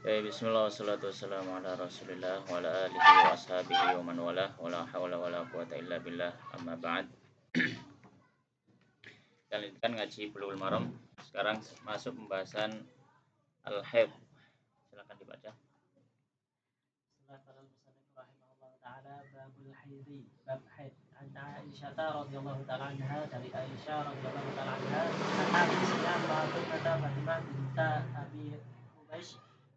Bismillah wassalatu wassalamu ala Rasulillah wa ala alihi wa ashabihi wa man walah wa la haula wa la quwata illa billah amma ba'd. Kita lanjutkan ngaji Bulughul Maram. Sekarang masuk pembahasan al-haid. Silakan dibaca. Babul haidi, bab haid. An Aisyah radhiyallahu ta'ala anha, dari Aisyah radhiyallahu ta'ala anha, anna bisnya Fatimah binta Abi Ubash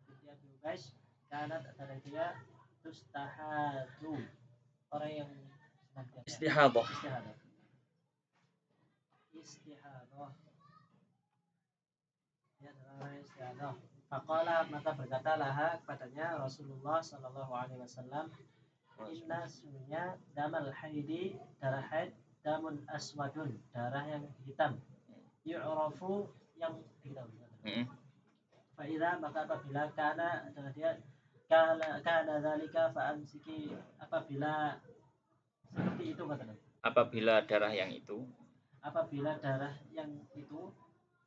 binti Abi Ubash kanat adalah dia tustahadu, orang yang Istihadah. Ya, adalah istihadah. Faqala, maka berkatalah kepadanya Rasulullah sallallahu alaihi wasallam, inna sunya damal haidi, darah haid, damun aswadun, darah yang hitam, yu'rafu, yang hitam. Fa'idha, maka apabila kana adalah dia kana dzalika fa'amsiki, apabila seperti itu katanya. Apabila darah yang itu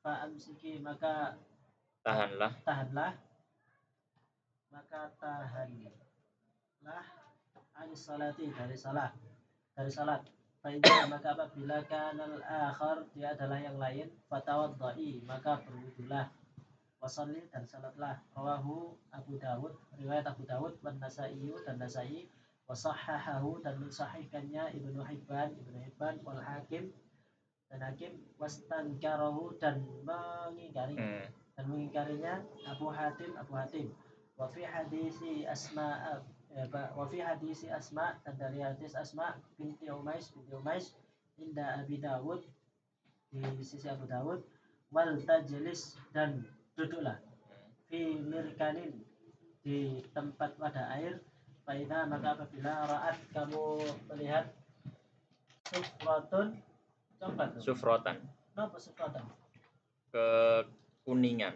fa'amsiki, maka tahanlah anis salati, dari salat. Fa'idha, maka apabila kanal akhar, dia adalah yang lain, fatawaddai, maka berwudulah, wasalli, dan salatlah. Rawahu Abu Dawud, riwayat Abu Dawud, wan Nasai, dan Nasai, wasahhahahu, dan mensahihkannya Ibnu Hibban, wal Hakim, dan Hakim, wastankarahu, dan mengingkarinya Abu Hatim. Wa fi hadisi Asma, dan dari hadis Asma binti Umais inda Abi Dawud, di sisi Abu Dawud, wal tajlis, dan duduklah, fi mirkanin, di tempat wadah air. Faida, maka apabila ra'at, kamu melihat sufrotan kekuningan,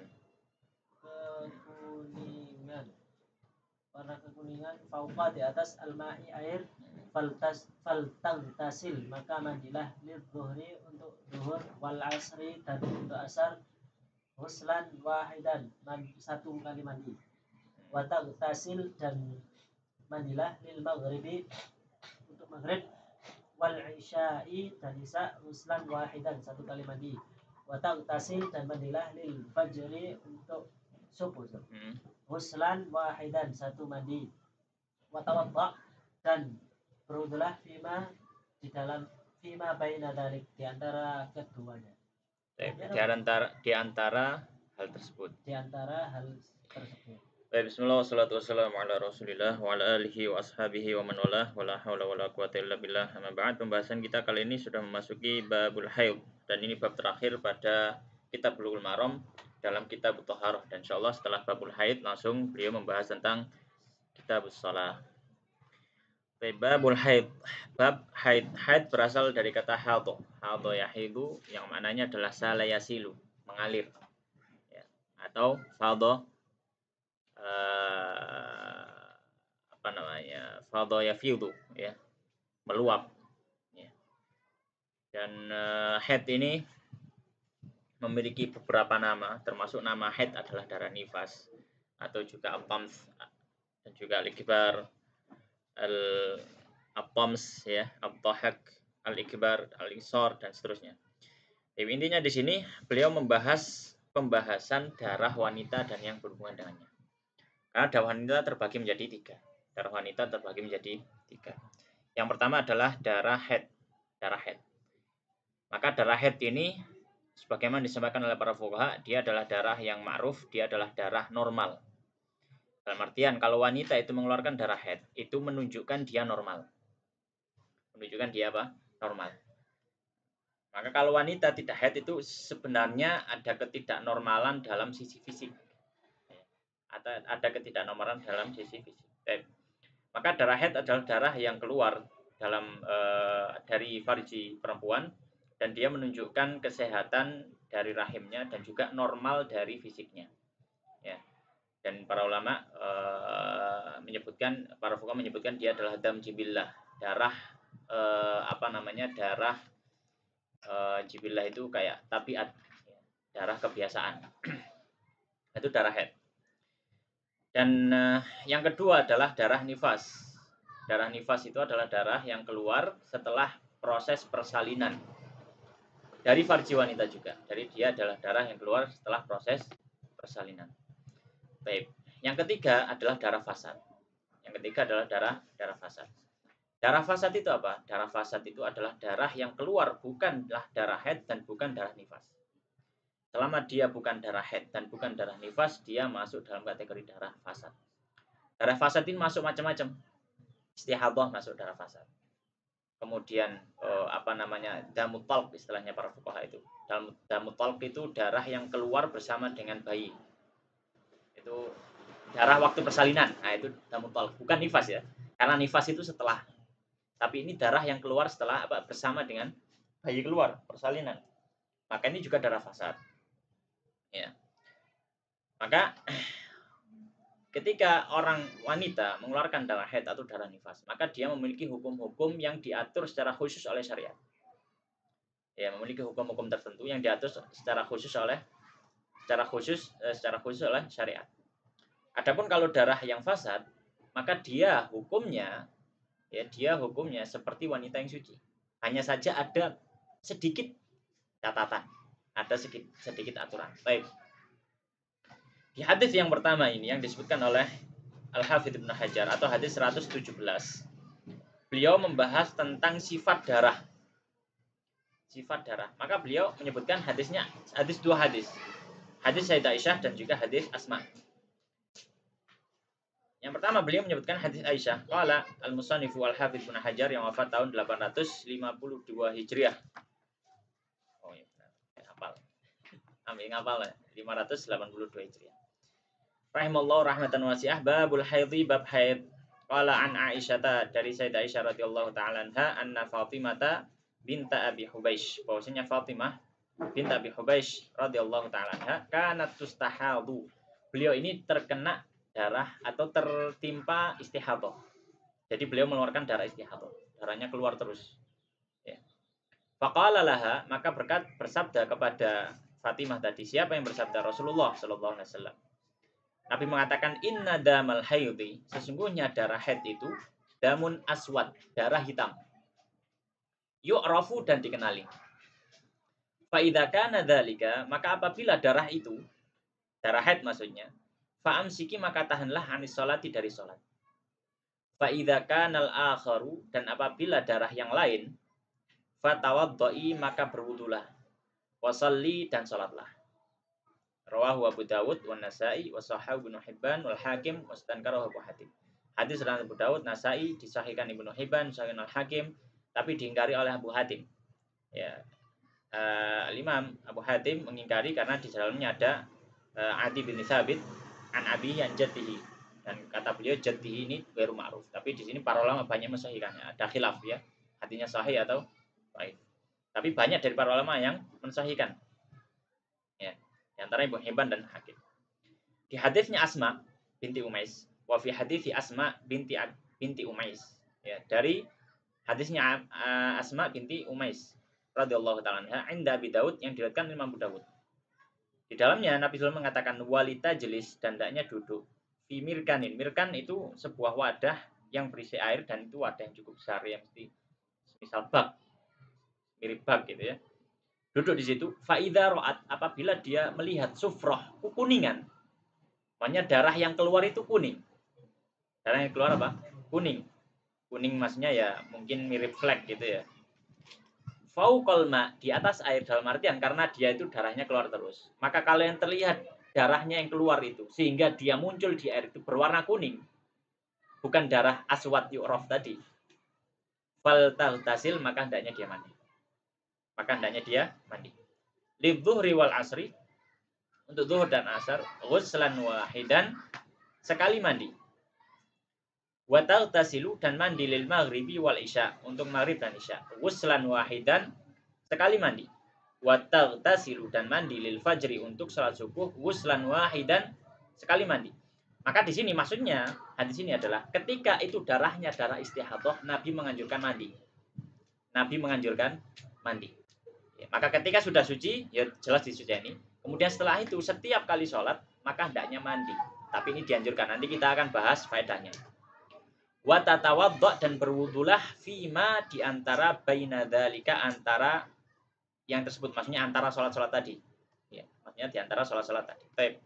warna kekuningan, fauqa, di atas, al-ma'i, air, faltaghtasil, maka mandilah, lidzuhri, untuk zuhur, wal asri, dan untuk asar, huslan wahidan, satu kali mandi, wa taghtasil, dan mandilah, lil maghribi, untuk maghrib, wal isya'i, dan isya, huslan wahidan, satu kali mandi, wa taghtasil, dan mandilah, lil fajri, untuk subuh, huslan wahidan, satu mandi, wa tawadda, dan berwudulah, di dalam fima baina dzalik, di antara keduanya. Di antara hal tersebut. Bismillah wassalatu wassalamu ala Rasulillah wa ala alihi wa ashabihi wa man walah wa la haula wa la quwata illa billah amma ba'd. Pembahasan kita kali ini sudah memasuki babul haid, dan ini bab terakhir pada kitab Bulughul Maram dalam kitab Thaharah, dan insyaallah setelah babul haid langsung beliau membahas tentang kitabus shalah. Babul haid, bab haid. Haid berasal dari kata hadha yahidu, yang maknanya adalah sala yasilu, mengalir, ya, atau fadha, fadha yafidu, ya, meluap, ya. Dan haid ini memiliki beberapa nama, termasuk nama haid adalah darah nifas, atau juga al-tams, dan juga al-ikbar, al-tams, ya, al-tahak, al-ikbar, al-isar, dan seterusnya. Jadi intinya di sini beliau membahas pembahasan darah wanita dan yang berhubungan dengannya. Karena darah wanita terbagi menjadi tiga. Yang pertama adalah darah haid. Maka darah haid ini, sebagaimana disampaikan oleh para fuqaha, dia adalah darah yang ma'ruf, dia adalah darah normal. Dalam artian, kalau wanita itu mengeluarkan darah haid, itu menunjukkan dia normal. Normal. Maka kalau wanita tidak haid, itu sebenarnya ada ketidaknormalan dalam sisi fisik. Maka darah haid adalah darah yang keluar dari farji perempuan, dan dia menunjukkan kesehatan dari rahimnya dan juga normal dari fisiknya, ya. Dan para ulama para fuqaha menyebutkan dia adalah dam jibillah, darah jibillah itu kayak tabiat, darah kebiasaan. Itu darah haid. Dan yang kedua adalah darah nifas. Darah nifas itu adalah darah yang keluar setelah proses persalinan dari farji wanita juga. Jadi dia adalah darah yang keluar setelah proses persalinan. Baik. Yang ketiga adalah darah fasad. Yang ketiga adalah darah fasad. Darah fasad itu apa? Darah fasad itu adalah darah yang keluar bukanlah darah haid dan bukan darah nifas. Selama dia bukan darah haid dan bukan darah nifas, dia masuk dalam kategori darah fasad. Darah fasad ini masuk macam-macam. Istihadah masuk darah fasad. Kemudian damut talq istilahnya para fuqaha itu. Damut talq itu darah yang keluar bersama dengan bayi. Itu darah waktu persalinan. Nah, itu damut talq, bukan nifas ya. Karena nifas itu setelah. Tapi ini darah yang keluar setelah bersama dengan bayi keluar persalinan. Maka ini juga darah fasad. Ya. Maka ketika orang wanita mengeluarkan darah haid atau darah nifas, maka dia memiliki hukum-hukum yang diatur secara khusus oleh syariat. Ya, memiliki hukum-hukum tertentu yang diatur secara khusus oleh syariat. Adapun kalau darah yang fasad, maka dia hukumnya seperti wanita yang suci. Hanya saja ada sedikit catatan, ada sedikit aturan. Baik. Di hadis yang pertama ini yang disebutkan oleh Al-Hafidz Ibnu Hajar atau hadis 117. Beliau membahas tentang sifat darah. Sifat darah. Maka beliau menyebutkan dua hadis. Hadis Sayyidah Aisyah dan juga hadis Asma. Yang pertama beliau menyebutkan hadis Aisyah. Qala al-musannifu Al-Hafidz Ibnu Hajar yang wafat tahun 852 Hijriah. Oh iya benar. Hafal. Ngapal ya. 582 Hijriah. Rahimallahu rahmatan wasi'ah, babul haidhi, bab haid. Qala an Aisyata, dari Sayyidah Aisyah radhiyallahu ta'ala anha, anna Fatimata binta Abi Hubaish, bahwasanya Fatimah binta Abi Hubaish radhiyallahu ta'ala anha kanat tustahadu. Beliau ini terkena darah atau tertimpa istihadah. Jadi beliau mengeluarkan darah istihadah. Darahnya keluar terus. Ya. Faqala laha, maka bersabda kepada Fatimah tadi, siapa yang bersabda? Rasulullah sallallahu alaihi wasallam. Nabi mengatakan inna damal haidhi, sesungguhnya darah haid itu damun aswad, darah hitam. Yu'rafu, dan dikenali. Fa idza kana dzalika, maka apabila darah itu, darah haid maksudnya, fa amsiki, maka tahanlah anis salati, dari salat. Fa idza kana al-akharu, dan apabila darah yang lain, fa tawaddai, maka berwudulah. Wa shalli, dan salatlah. Rawahu Abu Dawud wa Nasa'i wa sahahu Ibnu Hibban wal Hakim wa stankarahu Abu Hatim. Hadis riwayat Abu Dawud, Nasa'i, disahihkan Ibnu Hibban, disahihkan Al-Hakim, tapi diingkari oleh Abu Hatim. Ya. Imam Abu Hatim mengingkari karena di dalamnya ada Adi bin Thabit an Abi an jaddihi. Dan kata beliau jaddihi ini ghairu ma'ruf. Tapi di sini para ulama banyak mensahihkannya. Ada khilaf ya, hatinya sahih atau baik. Tapi banyak dari para ulama yang mensahihkan. Ya. Di antara Ibnu Hibban dan Hakim. Di hadisnya Asma binti Umais, wa fi hadisi Asma binti Umais. Ya, dari hadisnya Asma binti Umais radhiyallahu ta'ala anha inda Abi Daud, yang diriwayatkan Imam Abu Dawud. Di dalamnya Nabi SAW mengatakan walita jelis, dan hendaknya duduk. Fi mirkanin. Mirkan itu sebuah wadah yang berisi air, dan itu wadah yang cukup besar, yang mesti misal bak, mirip bak gitu ya. Duduk di situ, faida roat, apabila dia melihat sufroh, kuningan. Makanya darah yang keluar itu kuning. Darah yang keluar apa? Kuning. Kuning maksudnya ya mungkin mirip flek gitu ya. Fauqal ma, di atas air, dalam artian karena dia itu darahnya keluar terus. Maka kalau yang terlihat darahnya yang keluar itu, sehingga dia muncul di air itu berwarna kuning, bukan darah aswad yu'raf tadi. Fal taghtasil, maka hendaknya dia mandi. Lidzuhri wal asri, untuk zuhur dan asar, ghuslan wahidan, sekali mandi. Wa taghtasilu, dan mandi lil maghribi wal isya, untuk maghrib dan isya. Ghuslan wahidan, sekali mandi. Wa taghtasilu, dan mandi lil fajri, untuk salat subuh. Ghuslan wahidan, sekali mandi. Maka di sini maksudnya hadis ini adalah ketika itu darahnya darah istihadah, Nabi menganjurkan mandi. Ya, maka ketika sudah suci, ya jelas disuciani. Kemudian setelah itu setiap kali sholat, maka hendaknya mandi. Tapi ini dianjurkan. Nanti kita akan bahas faedahnya. Wa tatawaddo, dan berwudulah fima di antara baina dzalika, antara yang tersebut, maksudnya antara sholat-sholat tadi. Ya, maksudnya di antara sholat-sholat tadi. Baik.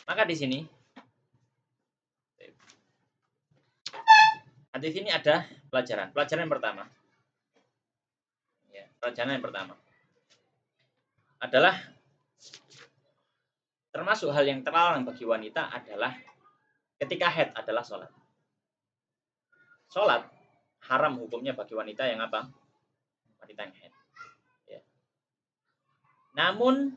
Maka di sini hadis ini ada pelajaran. Pelajaran yang pertama. Ya, pelajaran yang pertama adalah termasuk hal yang terlarang bagi wanita adalah ketika haid adalah sholat. Sholat haram hukumnya bagi wanita yang apa? Wanita yang haid. Ya. Namun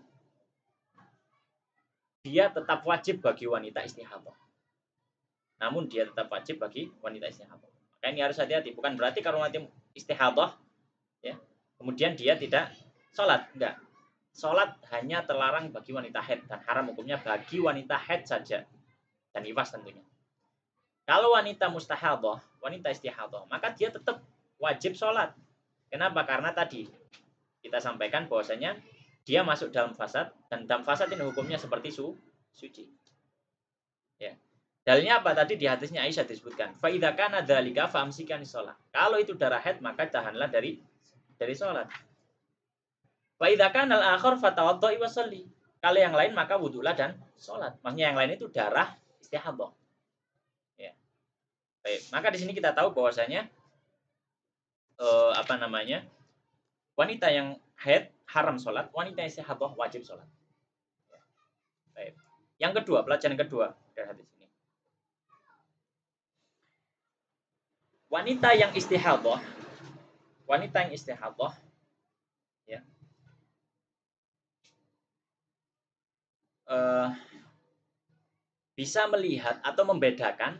dia tetap wajib bagi wanita istihadah. Namun dia tetap wajib bagi wanita istihadah. Maka ini harus hati-hati. Bukan berarti kalau wanita istihadah, ya, kemudian dia tidak sholat. Enggak. Sholat hanya terlarang bagi wanita haid dan haram hukumnya bagi wanita haid saja dan nifas tentunya. Kalau wanita mustahadah, wanita istihadah, maka dia tetap wajib sholat. Kenapa? Karena tadi kita sampaikan bahwasanya dia masuk dalam fasad, dan dalam fasad ini hukumnya seperti suci. Ya. Dalilnya apa? Tadi di hadisnya Aisyah disebutkan, fa idza kana dzalika famsikan shalah. Kalau itu darah haid maka tahanlah dari sholat. Wa idza kana al-akhar fatawadda'i wa shalli. Kalau yang lain maka wudulah dan sholat. Maksudnya yang lain itu darah istihadah. Ya. Baik, maka di sini kita tahu bahwasanya wanita yang haid haram sholat, wanita yang istihadah wajib sholat. Ya. Baik. Yang kedua, pelajaran kedua dari hadis ini. Wanita yang istihadah, ya, bisa melihat atau membedakan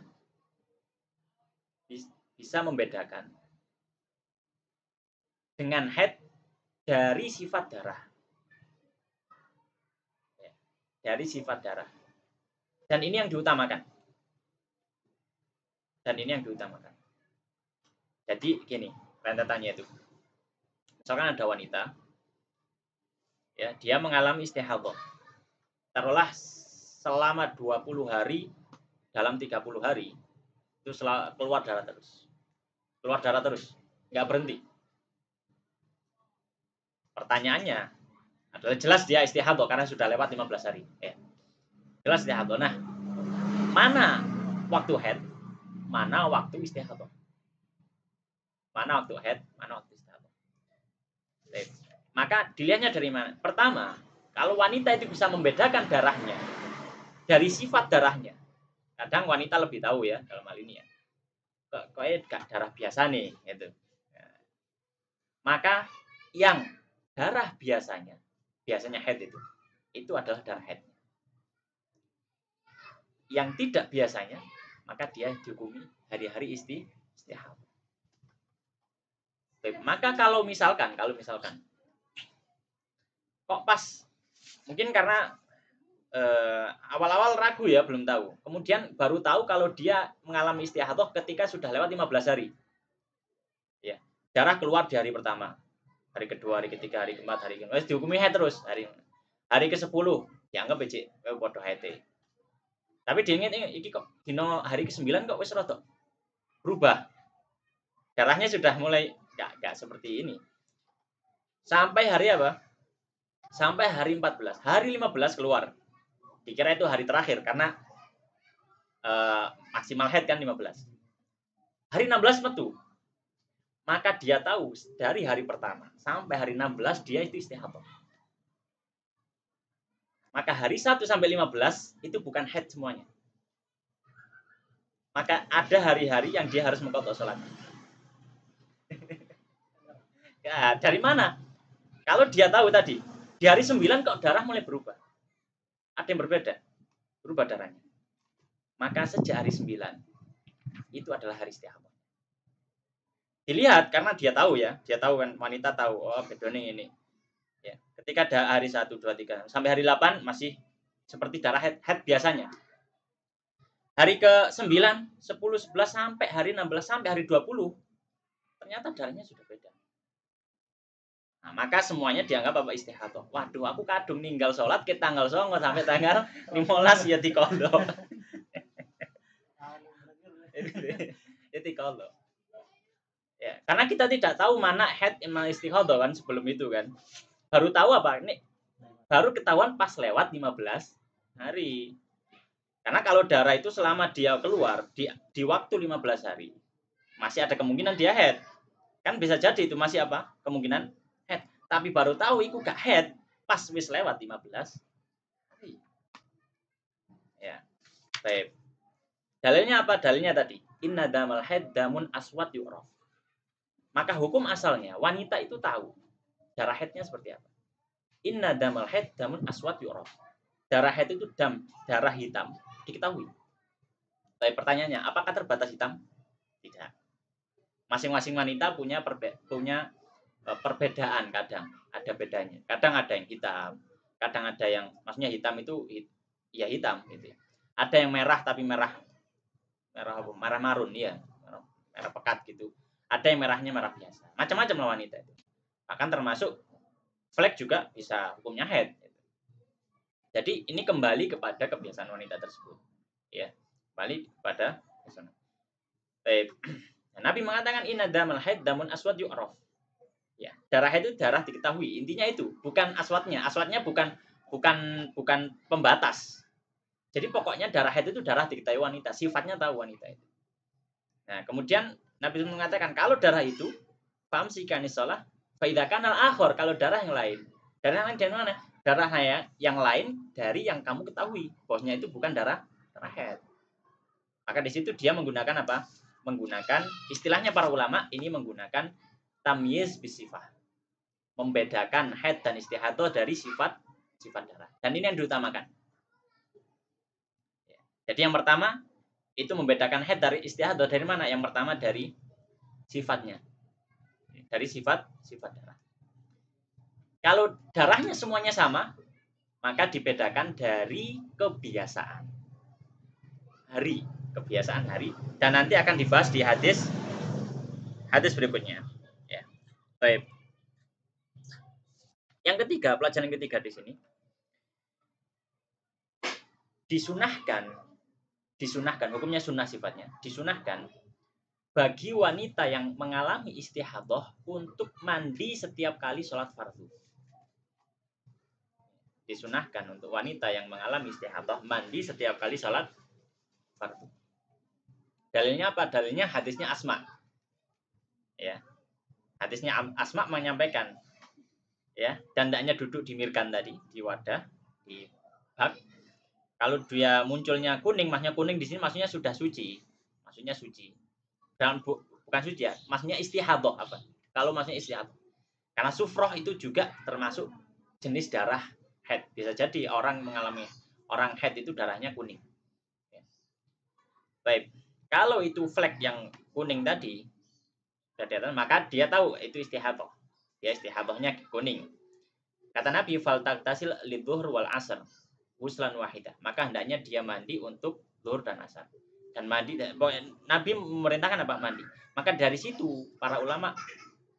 dengan haid dari sifat darah. Ya, dari sifat darah. Dan ini yang diutamakan. Jadi gini, rentetannya itu. Misalkan ada wanita, ya, dia mengalami istihadah. Taruhlah selama 20 hari, dalam 30 hari, itu keluar darah terus. Nggak berhenti. Pertanyaannya adalah jelas dia istihadah karena sudah lewat 15 hari. Ya. Jelas istihadah. Nah, mana waktu haid, mana waktu istihadah? Mana waktu haid, mana waktu istihadah? Maka dilihatnya dari mana? Pertama, kalau wanita itu bisa membedakan darahnya dari sifat darahnya. Kadang wanita lebih tahu ya dalam hal ini ya. Kok gak darah biasa nih gitu. Maka yang darah biasanya haid itu adalah darah haid. Yang tidak biasanya, maka dia dihukumi hari-hari istihadah. Maka kalau misalkan kok pas, mungkin karena awal-awal ragu ya, belum tahu. Kemudian baru tahu kalau dia mengalami istihadah ketika sudah lewat 15 hari. Ya, darah keluar di hari pertama, hari kedua, hari ketiga, hari keempat, hari kelima. Dihukumi haid terus. Hari ke-10 dianggap becik padha haid. Tapi diingat iki kok dino hari ke-9 kok wis rada berubah. Darahnya sudah mulai enggak seperti ini. Sampai hari apa? Sampai hari 14. Hari 15 keluar. Dikira itu hari terakhir karena maksimal haid kan 15. Hari 16 metu. Maka dia tahu dari hari pertama sampai hari 16 dia itu istihadah. Maka hari 1 sampai 15 itu bukan haid semuanya. Maka ada hari-hari yang dia harus mengqadha salat. Ya, dari mana? Kalau dia tahu tadi, di hari 9 kok darah mulai berubah. Ada yang berbeda. Berubah darahnya. Maka sejak hari 9 itu adalah hari istihadah. Dilihat karena dia tahu ya, dia tahu kan, wanita tahu, oh bedone ini. Ya, ketika ada hari 1, 2, 3 sampai hari 8 masih seperti darah haid biasanya. Hari ke-9, 10, 11 sampai hari 16 sampai hari 20 ternyata darahnya sudah beda. Nah, maka semuanya dianggap apa istihadah. Waduh, aku kadung ninggal sholat ke tanggal 9 sampai tanggal 15 ya dikondo. Itu dikondo. Ya, karena kita tidak tahu mana haid mana istihadah kan sebelum itu kan. Baru tahu apa? Ini baru ketahuan pas lewat 15 hari. Karena kalau darah itu selama dia keluar di waktu 15 hari masih ada kemungkinan dia haid. Kan bisa jadi itu masih apa? Kemungkinan haid. Tapi baru tahu itu gak haid pas wis lewat 15 hari. Ya. Baik. Dalilnya apa? Dalilnya tadi, inna damal haid damun aswad yu'raf. Maka hukum asalnya wanita itu tahu darah haidnya seperti apa. Inna damal haid damun aswad yu'raf. Darah haid itu darah hitam diketahui. Tapi pertanyaannya, apakah terbatas hitam? Tidak. Masing-masing wanita punya perbedaan kadang. Ada bedanya. Kadang ada yang hitam, kadang ada yang maksudnya hitam itu ya hitam gitu. Ada yang merah tapi merah apa? Merah marun ya, merah pekat gitu. Ada yang merahnya merah biasa. Macam-macam lah wanita itu. Bahkan termasuk flek juga bisa hukumnya haid. Jadi ini kembali kepada kebiasaan wanita tersebut. Ya, kembali kepada kebiasaan. Nabi mengatakan inna damal haid damun aswad yu'raf. Ya, darah haid itu darah diketahui. Intinya itu, bukan aswadnya. Aswadnya bukan pembatas. Jadi pokoknya darah haid itu darah diketahui wanita, sifatnya tahu wanita itu. Nah, kemudian Nabi mengatakan kalau darah itu famsikanis shalah fa idza kana al-akhar, kalau darah yang lain. Darah yang lain dari mana? Darah yang lain dari yang kamu ketahui bahwasanya itu bukan darah haid. Maka di situ dia menggunakan apa? Menggunakan istilahnya para ulama ini menggunakan tamyiz bisifah. Membedakan haid dan istihadah dari sifat darah. Dan ini yang diutamakan. Jadi yang pertama itu membedakan haid dari istihadah dari mana? Yang pertama dari sifatnya. Dari sifat darah. Kalau darahnya semuanya sama, maka dibedakan dari kebiasaan hari, dan nanti akan dibahas di hadis berikutnya. Ya. Baik. Yang ketiga, pelajaran yang ketiga di sini disunahkan, hukumnya sunnah sifatnya, disunahkan bagi wanita yang mengalami istihadah untuk mandi setiap kali sholat fardu. Disunahkan untuk wanita yang mengalami istihadah mandi setiap kali sholat fardu. Dalilnya apa? Dalilnya hadisnya Asma. Ya. Hadisnya Asma menyampaikan, ya, dan hendaknya duduk di mirkan tadi, di wadah, di bak. Kalau dia munculnya kuning, maksudnya kuning di sini maksudnya sudah suci. Maksudnya suci. Dan bukan suci ya, maksudnya istihadah apa? Kalau maksudnya istihadah. Karena sufroh itu juga termasuk jenis darah haid. Bisa jadi orang haid itu darahnya kuning. Baik. Kalau itu flek yang kuning tadi, maka dia tahu itu istihadah. Ya, istihadahnya kuning. Kata Nabi, fal taghtasil lidzuhr wal asr ghuslan wahida. Maka hendaknya dia mandi untuk zuhur dan asar. Dan mandi, Nabi memerintahkan apa? Mandi. Maka dari situ para ulama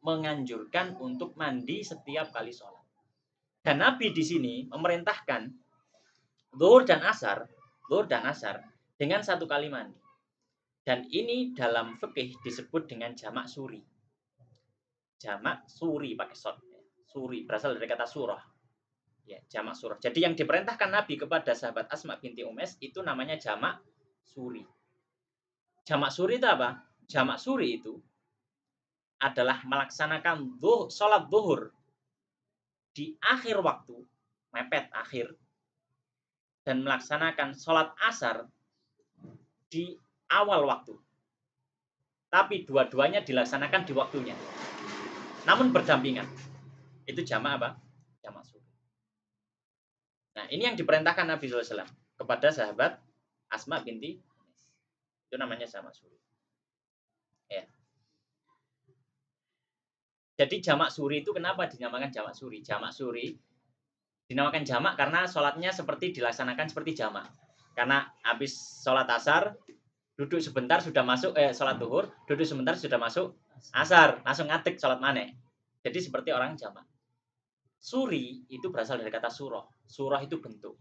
menganjurkan untuk mandi setiap kali sholat. Dan Nabi di sini memerintahkan zuhur dan asar dengan satu kali mandi. Dan ini dalam fikih disebut dengan jamak suri. Jamak suri pakai shot. Suri berasal dari kata surah. Ya, jamak surah. Jadi yang diperintahkan Nabi kepada sahabat Asma binti Umais itu namanya jamak suri. Jamak suri itu apa? Jamak suri itu adalah melaksanakan sholat zuhur di akhir waktu, mepet akhir, dan melaksanakan sholat asar di awal waktu. Tapi dua-duanya dilaksanakan di waktunya. Namun berdampingan. Itu jamak apa? Jamak suri. Nah, ini yang diperintahkan Nabi SAW kepada sahabat Asma binti Umais. Itu namanya jamak suri. Ya. Jadi jamak suri itu kenapa dinamakan jamak suri? Jamak suri dinamakan jamak karena sholatnya dilaksanakan seperti jamak. Karena habis sholat asar, duduk sebentar sudah masuk sholat zuhur, duduk sebentar sudah masuk asar, langsung ngatik sholat maneh. Jadi seperti orang jamak. Suri itu berasal dari kata surah. Surah itu bentuk.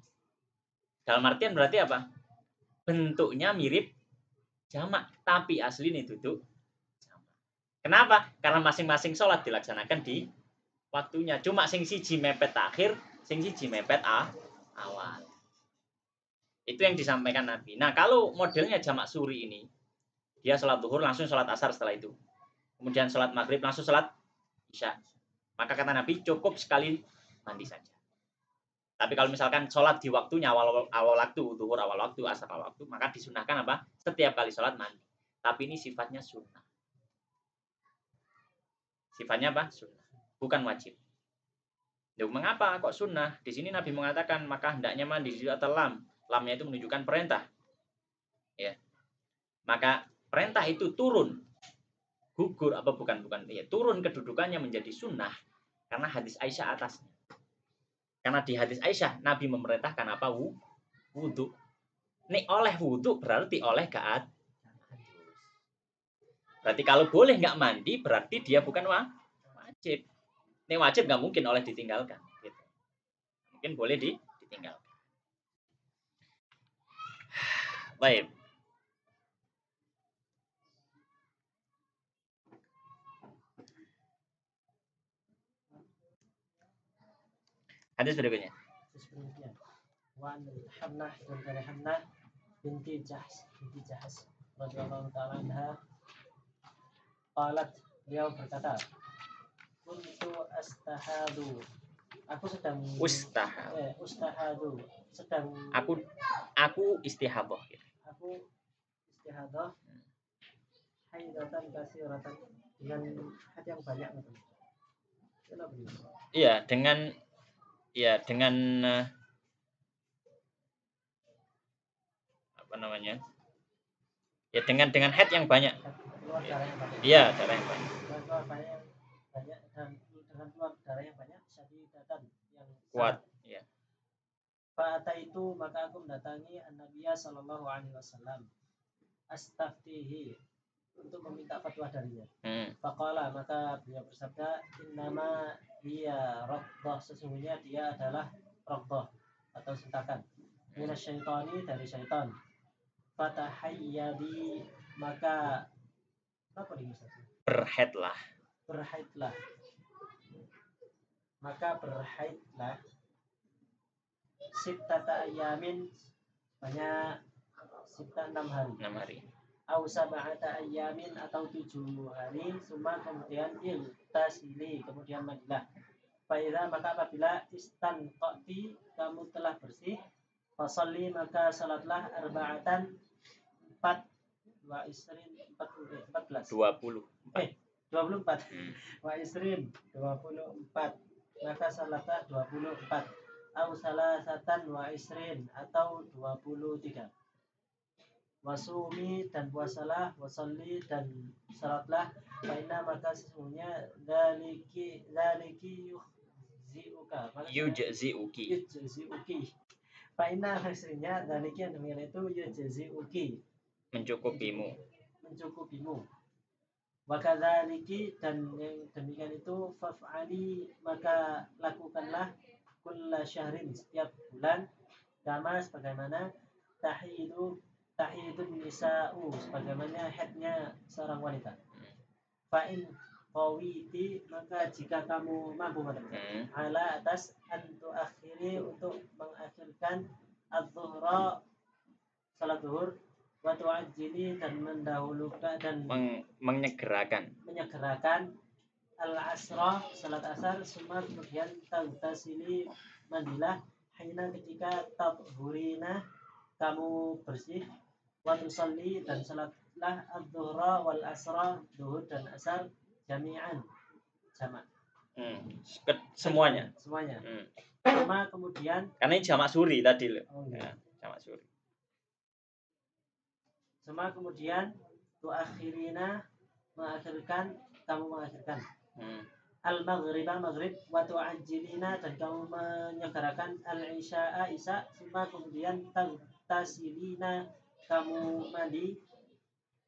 Dalam artian berarti apa? Bentuknya mirip jamak, tapi asli ini duduk jamak. Kenapa? Karena masing-masing sholat dilaksanakan di waktunya. Cuma sing siji mepet akhir, sing siji mepet awal. Itu yang disampaikan Nabi. Nah, kalau modelnya jamak suri ini, dia sholat zuhur langsung sholat asar setelah itu. Kemudian sholat maghrib langsung sholat isya. Maka kata Nabi cukup sekali mandi saja. Tapi kalau misalkan sholat di waktunya awal waktu, zuhur awal waktu, asar awal waktu, maka disunahkan apa? Setiap kali sholat mandi. Tapi ini sifatnya sunnah. Sifatnya apa? Sunnah. Bukan wajib. Loh, mengapa kok sunnah? Di sini Nabi mengatakan maka hendaknya mandi di atau lam. Lamnya itu menunjukkan perintah. Ya. Maka perintah itu turun. Gugur apa bukan? Ya, turun kedudukannya menjadi sunnah karena hadis Aisyah atasnya. Karena di hadis Aisyah Nabi memerintahkan apa? Wudhu. Nih oleh wudhu berarti oleh gak berarti kalau boleh nggak mandi berarti dia bukan wajib. Ini wajib nggak mungkin oleh ditinggalkan. Gitu. Mungkin boleh ditinggalkan. Baik. Hadis berikutnya. Wan Hamnah dan Hamnah binti Jahsh radhiyallahu ta'ala anha qalat, beliau berkata, kuntu astahadu, aku sedang ustahadu, sedang aku istihadah gitu. Aku istihadah haidatan kasiratan, dengan haid yang banyak gitu. Iya, dengan apa namanya? Ya dengan haid yang banyak. Iya, darah yang banyak. Dan dengan keluar darah yang banyak, syadidatan yang kuat, ya. Fa'ata itu maka aku mendatangi An-Nabiya sallallahu alaihi wasallam astaftihi, untuk meminta fatwa darinya. Faqala, maka beliau bersabda, innama hiya raqdah, sesungguhnya dia adalah raqdah atau sentakan, minasyaitani, dari syaitan. Fatahayyadi, maka apa dimaksudnya? Berhaidlah. Maka berhaidlah sittata ayamin, banyak sitta 6 hari. Au sab'ata ayamin, atau 7 hari. Suma, kemudian iltasili, kemudian mandilah. Faidha, maka apabila istanqati, kamu telah bersih, fasalli, maka salatlah arba'atan 4 wa isrin 14 24 wa isrin 24, maka salatlah 24, au salasatan wa isrin, atau 23. Wasumi, dan puasalah, wasalli, dan salatlah, faina, maka sesungguhnya dzaliki yujziuki, faina, hasilnya dzaliki, yang demikian itu yujziuki, mencukupimu. Wakadzaliki, dan yang demikian itu faf'ali, maka lakukanlah, kulla syahrin, setiap bulan, kama, sebagaimana tahidun nisa'u, sebagaimana haidnya seorang wanita. Fa'in qawiti, maka jika kamu mampu, ala atas antu akhiri, untuk mengakhirkan adzuhra, salat zuhur, wa tu'ajjili, dan mendahulukan dan menyegerakan al-asra, salat asar. Summa, kemudian taghtasili, mandilah, hina, ketika tathurina, kamu bersih, wa tusalli, dan salatlah adzuhra wal asra, zuhur dan asar, jami'an, jamak. Semuanya. Sama, kemudian karena ini jamak suri tadi loh. Ya, jamak suri. Sama, kemudian tuakhirina, kamu mengakhirkan al-maghriba, maghrib, wa tu'ajjilina, dan kamu menyegerakan al-isya'a, isya. Suma, kemudian tasilina, kamu mandi,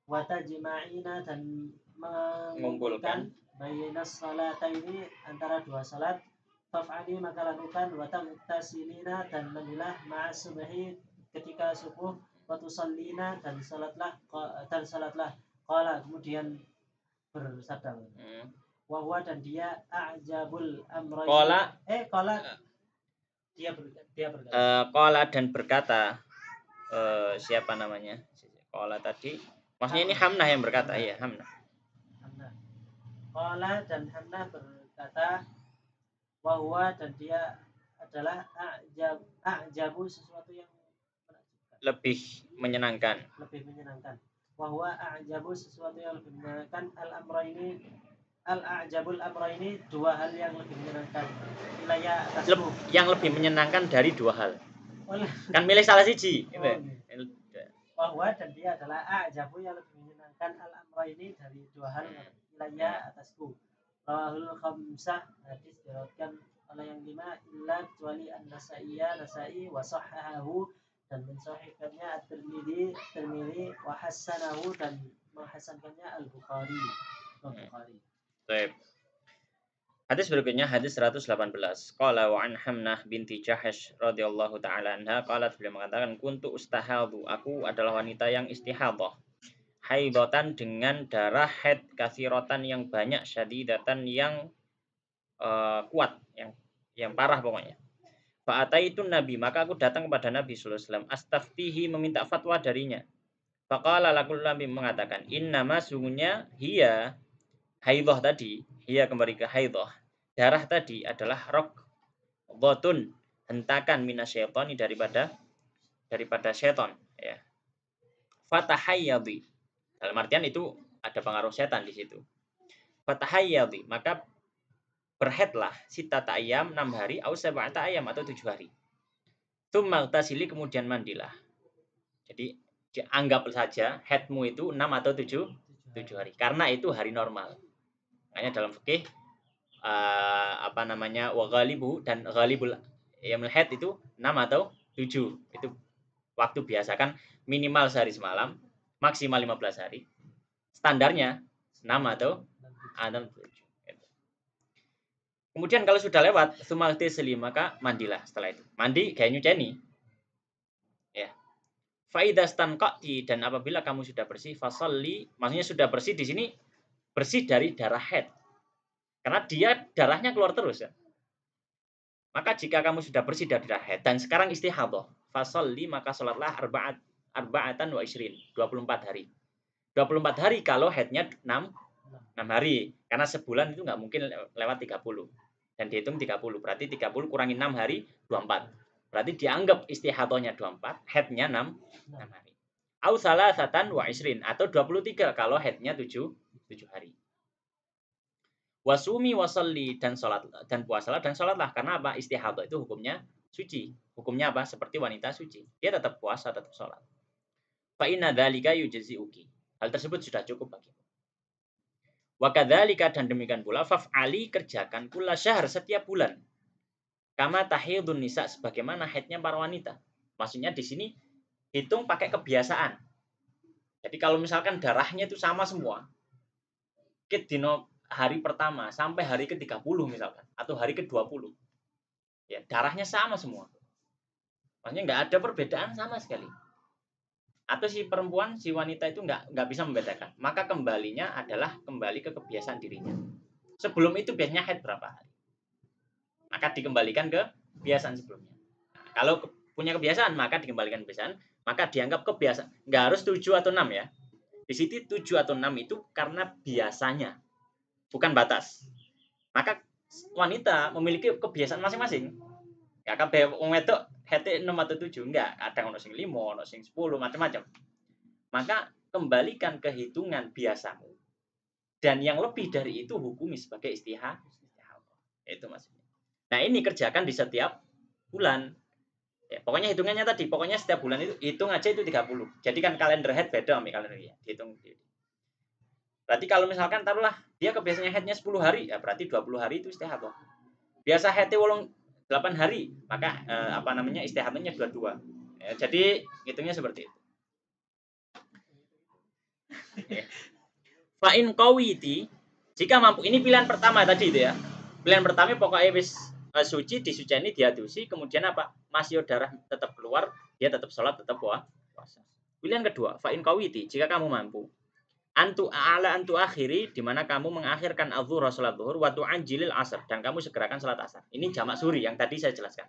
wa tajma'ina, dan mengumpulkan bainas salataini, antara dua salat. faf'ali maka lakukan, wa taghtasilina dan mandilah ma'as subhi ketika subuh, wa tusallina dan salatlah qala kemudian bersabda, wa huwa dan dia a'jabul amrayn. Qala dia berkata. Qala dan berkata, siapa namanya? Qala tadi. Maksudnya ini Hamnah yang berkata, ya Hamnah. Qala dan Hamnah berkata, wa huwa dan dia adalah a'jabu sesuatu yang lebih menyenangkan. Wa huwa a'jabu sesuatu yang lebih menyenangkan al-a'jabul amrayni dua hal yang lebih menyenangkan. Yang lebih menyenangkan dari dua hal. Kan milih salah siji. Wa huwa dan dia adalah a'jabu yang lebih menyenangkan al-amrayni dari dua hal ilayya atasku. Rawahul khamsah, hadis diriwayatkan oleh yang 5 illa kecuali An-Nasa'i wa sahhahahu dan mensahihkannya At-Tirmidzi wa hassanahu dan menghasankannya Al-Bukhari. Baik. Hadis berikutnya hadis 118. Qala wa an Hamnah binti Jahash radhiyallahu taala anha qalat, beliau mengatakan kuntu ustahadu, aku adalah wanita yang istihadhah. Haidatan dengan darah haid katsiratan yang banyak, syadidatan yang kuat, yang parah pokoknya. Fa'ataitu Nabi, maka aku datang kepada Nabi sallallahu alaihi wasallam, astaftihi meminta fatwa darinya. Faqala lakul Nabi mengatakan, innama sungguhnya hiya haidhah tadi, hiya kembali ke haidhah. Darah tadi adalah raqdhatun, hentakan minasyaitani daripada syaitan, ya. Fatahayyadi. Dalam artian itu ada pengaruh setan di situ. Fatahayyadi, maka berhaidlah sitata ayyam 6 hari au sab'ata ayyam atau 7 hari. Tsumma tasili kemudian mandilah. Jadi anggap saja haidmu itu 6 atau 7 hari karena itu hari normal. Makanya dalam fikih wa ghalibu dan ghalibul yaumil haid itu 6 atau 7. Itu waktu biasa kan minimal sehari semalam, maksimal 15 hari. Standarnya 6 atau 7. Kemudian kalau sudah lewat sumalti selim, maka mandilah setelah itu. Mandi kayak nyuceni. Ya. Faidastan qati, dan apabila kamu sudah bersih, fasalli, maksudnya sudah bersih di sini bersih dari darah haid. Karena dia darahnya keluar terus ya. Maka jika kamu sudah bersih dari darah haid dan sekarang istihadhah, fasalli maka salatlah arba'atan wa isrin, 24 hari. 24 hari kalau haidnya 6 hari. Karena sebulan itu nggak mungkin lewat 30. Dan dihitung 30. Berarti 30 kurangi 6 hari, 24. Berarti dianggap istihadhahnya 24, haidnya 6 hari. Au salasatan wa isrin, atau 23 kalau haidnya 7 hari. Wasumi wasalli, dan salat dan puasalah dan salatlah. Karena apa? Istihadhah itu hukumnya suci. Hukumnya apa? Seperti wanita suci. Dia tetap puasa, tetap salat. Fa inna dzalika yujzi'uki. Hal tersebut sudah cukup bagimu. Wa kadzalika, dan demikian pula faf'ali, kerjakan kulla syahr, setiap bulan. Kama tahidun nisa, sebagaimana haidnya para wanita. Maksudnya di sini hitung pakai kebiasaan. Jadi kalau misalkan darahnya itu sama semua, dino hari pertama sampai hari ke-30 misalkan, atau hari ke-20, ya darahnya sama semua. Maksudnya nggak ada perbedaan sama sekali. Atau si perempuan, si wanita itu nggak bisa membedakan. Maka kembalinya adalah kembali ke kebiasaan dirinya. Sebelum itu biasanya haid berapa hari, maka dikembalikan ke kebiasaan sebelumnya. Nah, kalau punya kebiasaan, maka dikembalikan kebiasaan, maka dianggap kebiasaan. Nggak harus 7 atau 6 ya. Di situ 7 atau 6 itu karena biasanya, bukan batas. Maka wanita memiliki kebiasaan masing-masing. Ya kabeh wong wedok hete 6 atau 7, enggak, kadang ono sing 5, ono sing 10, macam-macam. Maka kembalikan ke hitungan biasamu. Dan yang lebih dari itu hukumi sebagai istihadhah. Itu maksudnya. Nah, ini kerjakan di setiap bulan. Ya, pokoknya hitungannya tadi, pokoknya setiap bulan itu hitung aja itu 30. Jadi kan kalender head beda sama kalender ya, dihitung. Berarti kalau misalkan taruhlah dia kebiasaannya headnya 10 hari, ya berarti 20 hari itu istihadhah. Biasa headnya 8 hari, maka istihadahnya 22. Ya, jadi hitungnya seperti itu. Fa in qawiti, jika mampu, ini pilihan pertama tadi itu ya. Pilihan pertama pokoknya wis suci, disuciani, diadusi, kemudian apa? Masih darah tetap keluar, dia tetap sholat, tetap puasa. Pilihan kedua, fa'in kawiti, jika kamu mampu. Antu akhiri, di mana kamu mengakhirkan adzuhur salat zuhur, wa tu'ajjilil asar, dan kamu segerakan salat asar. Ini jamak suri yang tadi saya jelaskan.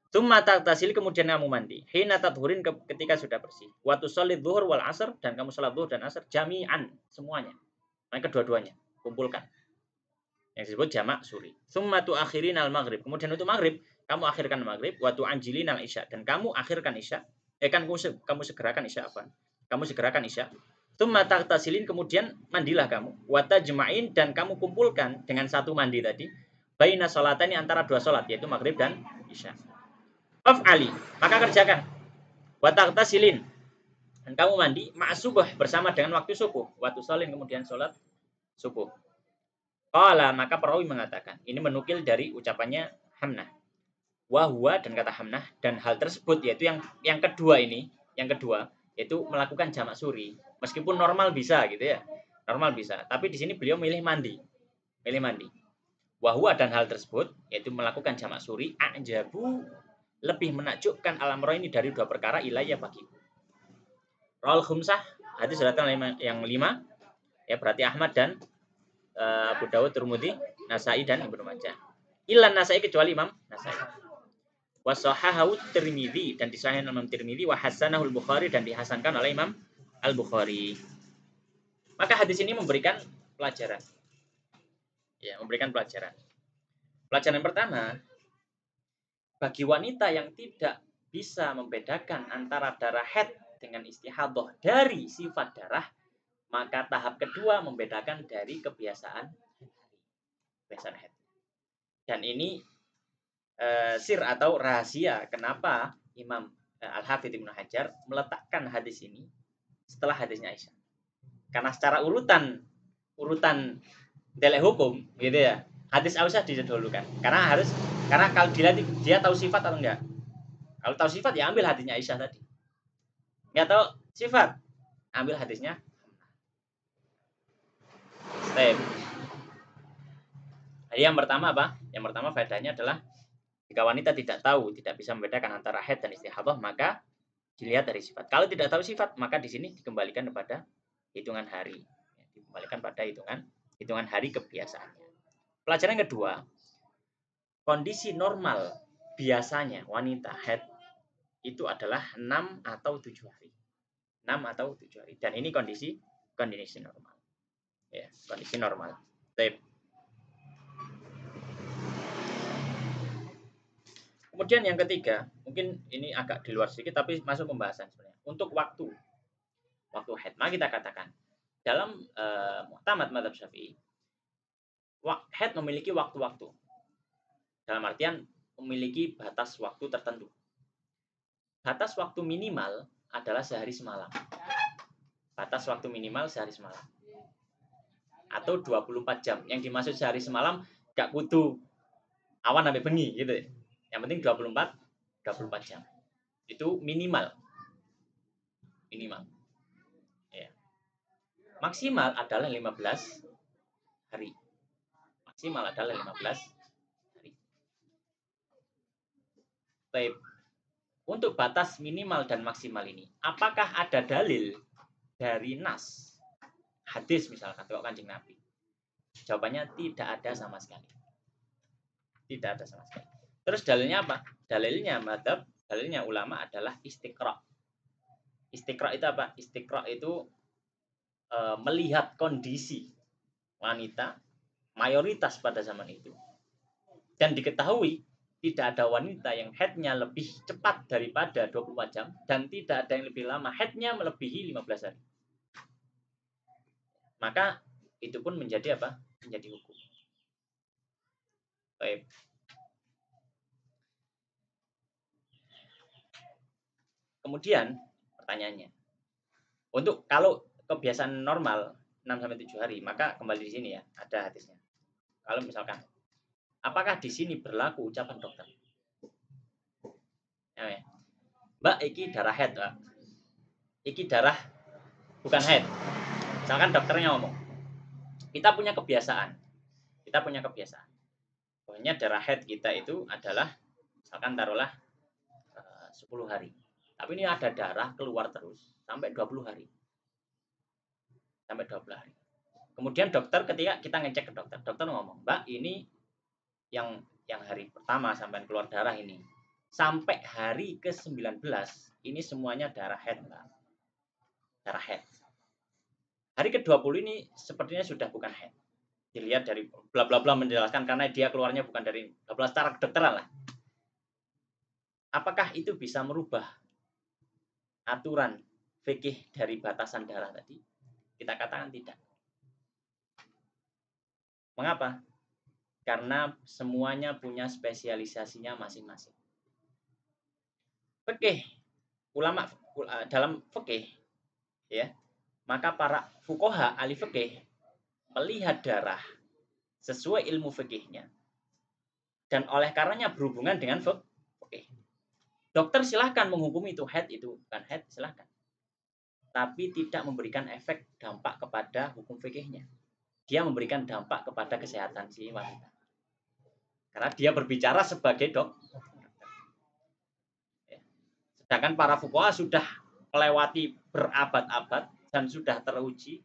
Tsumma taghtasil, kemudian kamu mandi. Hina tadhurin, ketika sudah bersih. Wa tusallid zuhur wal asar, dan kamu salat zuhur dan asar jami'an, semuanya. Nah, kedua-duanya, kumpulkan. Yang disebut jamak suri. Tsumma tu'akhirin al maghrib. Kemudian untuk maghrib, kamu akhirkan maghrib, wa tu'ajjilin al isya, dan kamu akhirkan isya. Kamu segerakan isya apa? Kamu segerakan isya. Tsumma taghtasilin, kemudian mandilah kamu. Wa tajma'in, dan kamu kumpulkan dengan satu mandi tadi. Baina salatani, antara dua salat, yaitu maghrib dan isya. Af'ali, maka kerjakan. Wa taghtasilin, dan kamu mandi ma'subuh, bersama dengan waktu subuh. Wa tusallin, kemudian salat subuh. Qala, maka perawi mengatakan, ini menukil dari ucapannya Hamnah. Wa huwa, dan kata Hamnah, dan hal tersebut yaitu yang kedua ini, yang kedua yaitu melakukan jamak suri. Meskipun normal bisa gitu ya. Normal bisa, tapi di sini beliau milih mandi. Milih mandi. Wa huwa, dan hal tersebut yaitu melakukan jamak suri, ajabu, lebih menakjubkan alam roh ini dari dua perkara ilayya bagiku. Rawal khumsah, hadis datang yang 5, ya berarti Ahmad dan Abu Dawud, Tirmidzi, Nasai, dan Ibnu Majah. Ilan Nasai, kecuali Imam Nasai. Wa sahahahu Tirmidzi, dan disahihkan Imam Tirmidzi, wa hasanahu Al-Bukhari, dan dihasankan oleh Imam Al-Bukhari. Maka hadis ini memberikan pelajaran. Ya, memberikan pelajaran. Pelajaran yang pertama, bagi wanita yang tidak bisa membedakan antara darah haid dengan istihadhah dari sifat darah, maka tahap kedua membedakan dari kebiasaan haid. Dan ini sir atau rahasia kenapa Imam Al-Hafidz Ibnu Hajar meletakkan hadis ini setelah hadisnya Aisyah. Karena secara urutan dalil hukum gitu ya, hadis Aisyah didahulukan. Karena kalau dia tahu sifat atau enggak. Kalau tahu sifat ya ambil hadisnya Aisyah tadi. Enggak tahu sifat, ambil hadisnya. Step. Jadi yang pertama apa? Yang pertama faedahnya adalah jika wanita tidak tahu, tidak bisa membedakan antara haid dan istihadhah, maka dilihat dari sifat. Kalau tidak tahu sifat, maka di sini dikembalikan kepada hitungan hari. Dikembalikan pada hitungan hari kebiasaannya. Pelajaran kedua, kondisi normal biasanya wanita haid itu adalah 6 atau 7 hari. 6 atau 7 hari. Dan ini kondisi normal. Ya, kondisi normal. Baik. Kemudian yang ketiga, mungkin ini agak di luar sedikit tapi masuk pembahasan sebenarnya. Untuk waktu haid, maka kita katakan dalam mu'tamad mazhab Syafi'i, haid memiliki waktu-waktu. Dalam artian memiliki batas waktu tertentu. Batas waktu minimal adalah sehari semalam. Batas waktu minimal sehari semalam. Atau 24 jam. Yang dimaksud sehari semalam gak kudu awan sampai bengi gitu ya. Yang penting 24 jam. Itu minimal. Ya. Maksimal adalah 15 hari. Maksimal adalah 15 hari. Baik. Untuk batas minimal dan maksimal ini, apakah ada dalil dari nas? Hadis misalkan, atau Kanjeng Nabi? Jawabannya tidak ada sama sekali. Tidak ada sama sekali. Terus dalilnya apa? Dalilnya ulama adalah istiqra. Istiqra itu apa? Istiqra itu melihat kondisi wanita mayoritas pada zaman itu. Dan diketahui tidak ada wanita yang haidnya lebih cepat daripada 24 jam dan tidak ada yang lebih lama haidnya melebihi 15 hari. Maka itu pun menjadi apa? Menjadi hukum. Baik. Kemudian pertanyaannya, untuk kalau kebiasaan normal 6-7 hari, maka kembali di sini ya, ada hadisnya. Kalau misalkan, apakah di sini berlaku ucapan dokter? Ya, Mbak, iki darah haid, Mbak. Iki darah bukan haid. Misalkan dokternya ngomong, kita punya kebiasaan. Pokoknya darah haid kita itu adalah misalkan taruhlah 10 hari. Tapi ini ada darah keluar terus sampai 20 hari. Sampai 20 hari. Kemudian dokter ketika kita ngecek ke dokter, dokter ngomong, "Mbak, ini yang hari pertama sampai keluar darah ini sampai hari ke-19 ini semuanya darah haid, Mbak. Darah haid. Hari ke-20 ini sepertinya sudah bukan haid. Dilihat dari bla bla bla menjelaskan karena dia keluarnya bukan dari bla bla secara kedokteran lah. Apakah itu bisa merubah aturan fikih dari batasan darah tadi? Kita katakan tidak. Mengapa? Karena semuanya punya spesialisasinya masing-masing. Fikih, ulama dalam fikih, ya, maka para fuqaha ahli fikih melihat darah sesuai ilmu fikihnya dan oleh karenanya berhubungan dengan fikih. Dokter silahkan menghukumi itu haid itu bukan haid, silahkan. Tapi tidak memberikan efek dampak kepada hukum fikihnya. Dia memberikan dampak kepada kesehatan si wanita. Karena dia berbicara sebagai dokter. Sedangkan para fuqaha sudah melewati berabad-abad dan sudah teruji,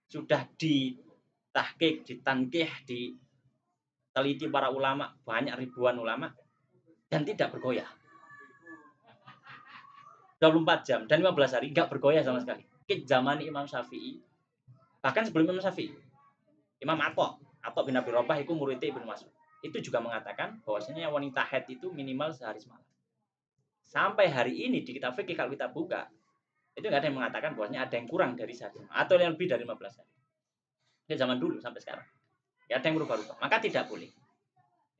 sudah ditahqiq, ditankih, diteliti para ulama, banyak ribuan ulama, dan tidak bergoyah. 24 jam dan 15 hari nggak bergoyah sama sekali. Ke zaman Imam Syafi'i, bahkan sebelum Imam Syafi'i, Imam Atta bin Abi Rabah itu muridnya Ibnu Mas'ud. Itu juga mengatakan bahwasanya wanita haid itu minimal sehari semalam. Sampai hari ini di kitab fikih kalau kita buka, itu nggak ada yang mengatakan bahwasanya ada yang kurang dari sehari atau yang lebih dari 15 hari. Ini zaman dulu sampai sekarang. Nggak ada yang berubah-ubah. Maka tidak boleh.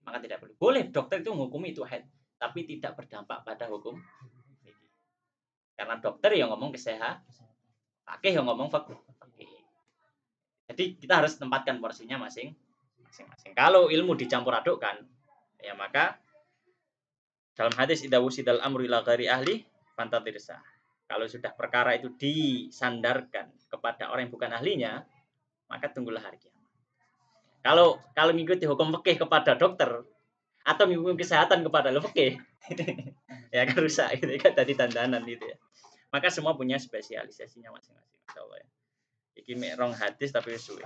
Maka tidak boleh. Boleh dokter itu menghukumi itu haid, tapi tidak berdampak pada hukum fikih. Karena dokter yang ngomong kesehatan, fakih yang ngomong fakih. Jadi kita harus tempatkan porsinya masing-masing. Kalau ilmu dicampur adukkan, ya maka dalam hadis idza wusidal amru ila ghairi ahli fantadirsa. Kalau sudah perkara itu disandarkan kepada orang yang bukan ahlinya, maka tunggulah hari kiamat. Kalau mengikuti hukum fikih kepada dokter atau mengikuti kesehatan kepada fikih, ya kan rusak itu kan tadi tandanan gitu ya. Maka semua punya spesialisasinya masing-masing, insyaallah ya. Iki rong hadis tapi suwe.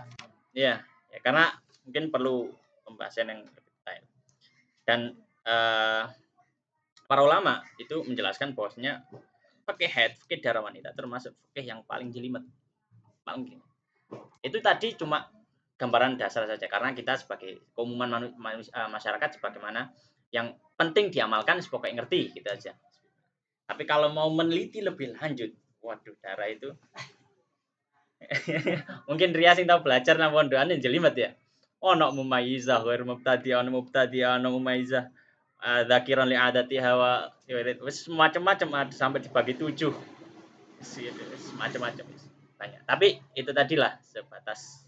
Ya, karena mungkin perlu pembahasan yang lebih detail. Dan para ulama itu menjelaskan bahwasanya fikih haid, fikih darah wanita termasuk fikih yang paling jelimet. Paling jelimet. Itu tadi cuma gambaran dasar saja karena kita sebagai keumuman masyarakat sebagaimana yang penting diamalkan pokoknya ngerti gitu aja. Tapi kalau mau meneliti lebih lanjut, waduh darah itu mungkin Ria sing tau belajar nang pondokan jelimet ya. Ono mumayyizah ghair mubtadi'ah, ono mumayyizah dzakiran li adatiha wa wis macam-macam ada sampai dibagi 7. Macam-macam banyak. Tapi itu tadilah sebatas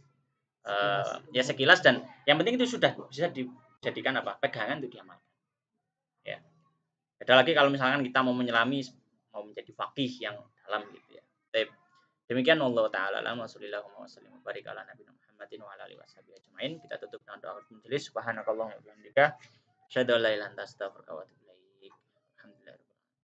ya sekilas dan yang penting itu sudah bisa dijadikan apa? Pegangan untuk diamalkan. Ya. Beda lagi kalau misalkan kita mau menyelami mau menjadi faqih yang dalam gitu ya. Baik. Demikian Allah taala alam wa sallallahu wa sallam barik ala nabiyina Muhammadin wa ala alihi washabihi ajmain. Kita tutup dengan doa majelis subhanakallahumma wa bihamdika asyhadu an la ilaha illa anta astaghfiruka wa atubu